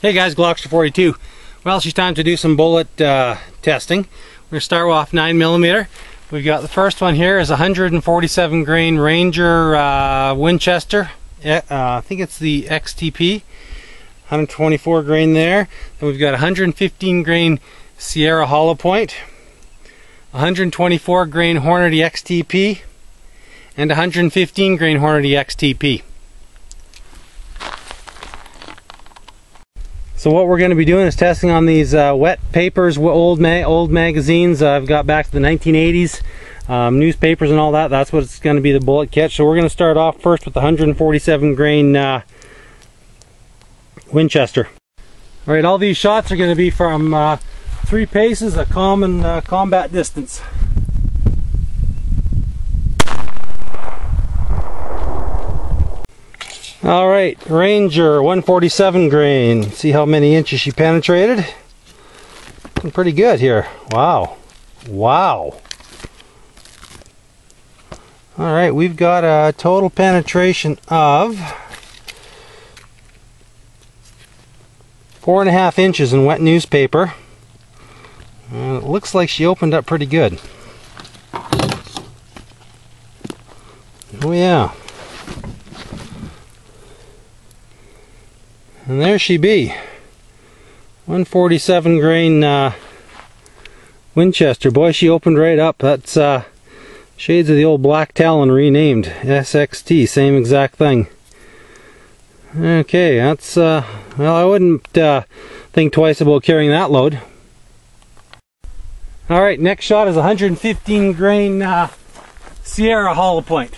Hey guys, Glockster42. Well, it's time to do some bullet testing. We're going to start off 9mm. We've got the first one here is 147 grain Ranger Winchester. I think it's the XTP. 124 grain there. Then we've got 115 grain Sierra hollow point, 124 grain Hornady XTP, and 115 grain Hornady XTP. So what we're going to be doing is testing on these wet papers, old magazines. I've got back to the 1980s, newspapers and all that. That's what's going to be the bullet kit. So we're going to start off first with the 147 grain Winchester. Alright, all these shots are going to be from 3 paces, a common combat distance. Alright, Ranger 147 grain. See how many inches she penetrated? Looking pretty good here. Wow. Wow. Alright, we've got a total penetration of 4.5 inches in wet newspaper. It looks like she opened up pretty good. Oh yeah. And there she be. 147 grain Winchester. Boy, she opened right up. That's shades of the old Black Talon renamed. SXT, same exact thing. Okay, that's, well, I wouldn't think twice about carrying that load. Alright, next shot is 115 grain Sierra hollow point.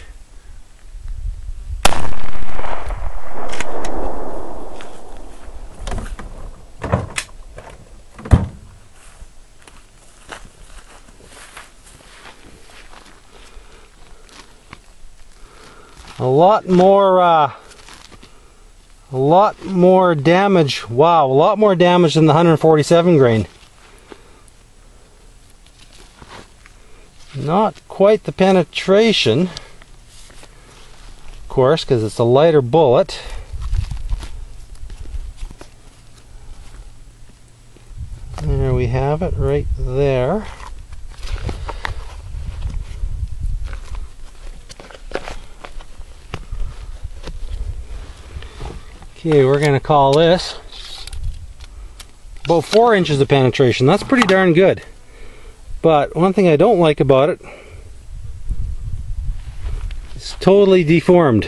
A lot more damage. Wow, a lot more damage than the 147 grain. Not quite the penetration, of course, because it's a lighter bullet. There we have it, right there. Okay, we're going to call this about 4 inches of penetration. That's pretty darn good. But one thing I don't like about it, it's totally deformed.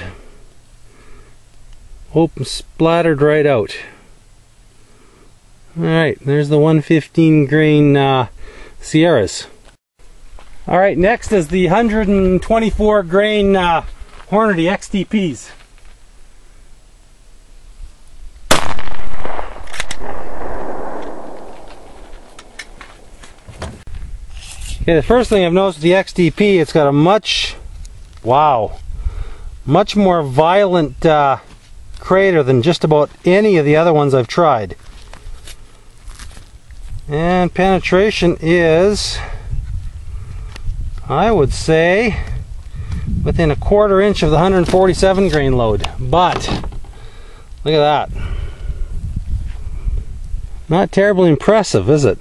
Open, splattered right out. Alright, there's the 115 grain Sierras. Alright, next is the 124 grain Hornady XTPs. Okay, the first thing I've noticed with the XDP, it's got a much more violent crater than just about any of the other ones I've tried. And penetration is, I would say, within a 1/4 inch of the 147 grain load. But, look at that. Not terribly impressive, is it?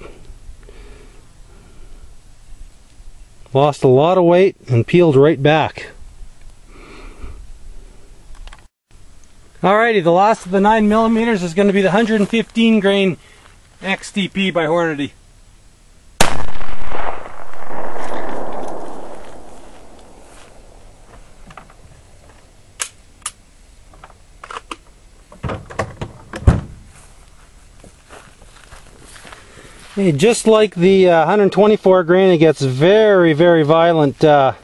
Lost a lot of weight and peeled right back. Alrighty, the last of the 9mm is going to be the 115 grain XTP by Hornady. Hey, just like the 124 grain, it gets very, very violent. A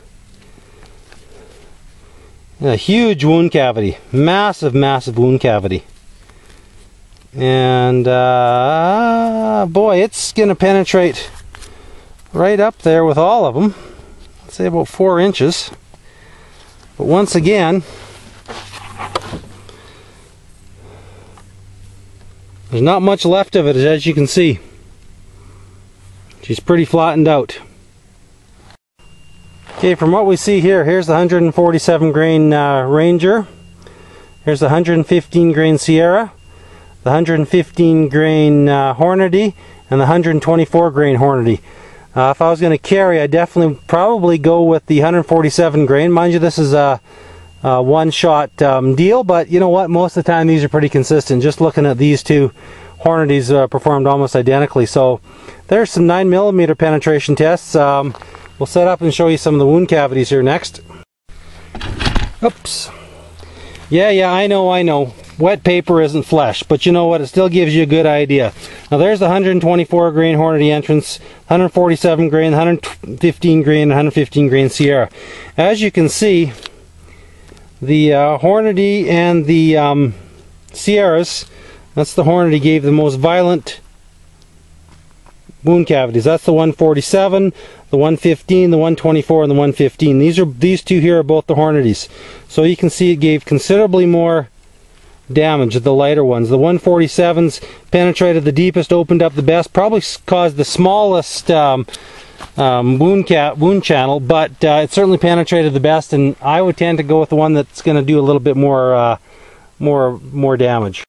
huge wound cavity, massive wound cavity, and boy, it's going to penetrate right up there with all of them. Let's say about 4 inches. But once again, there's not much left of it, as you can see. She's pretty flattened out. Okay, from what we see here, here's the 147 grain Ranger. Here's the 115 grain Sierra. The the 115 grain Hornady and the 124 grain Hornady. If I was going to carry, I'd definitely probably go with the 147 grain. Mind you, this is a one-shot deal, but you know what? Most of the time these are pretty consistent. Just looking at these two Hornadys performed almost identically. So there's some 9mm penetration tests. We'll set up and show you some of the wound cavities here next. Oops. Yeah, I know. Wet paper isn't flesh, but you know what? It still gives you a good idea. Now there's the 124 grain Hornady entrance, 147 grain, 115 grain, and 115 grain Sierra. As you can see, the Hornady and the Sierras, that's the Hornady, gave the most violent wound cavities. That's the 147, the 115, the 124, and the 115. These two here are both the Hornadys. So you can see it gave considerably more damage, the lighter ones. The 147s penetrated the deepest, opened up the best, probably caused the smallest wound channel, but it certainly penetrated the best, and I would tend to go with the one that's going to do a little bit more damage.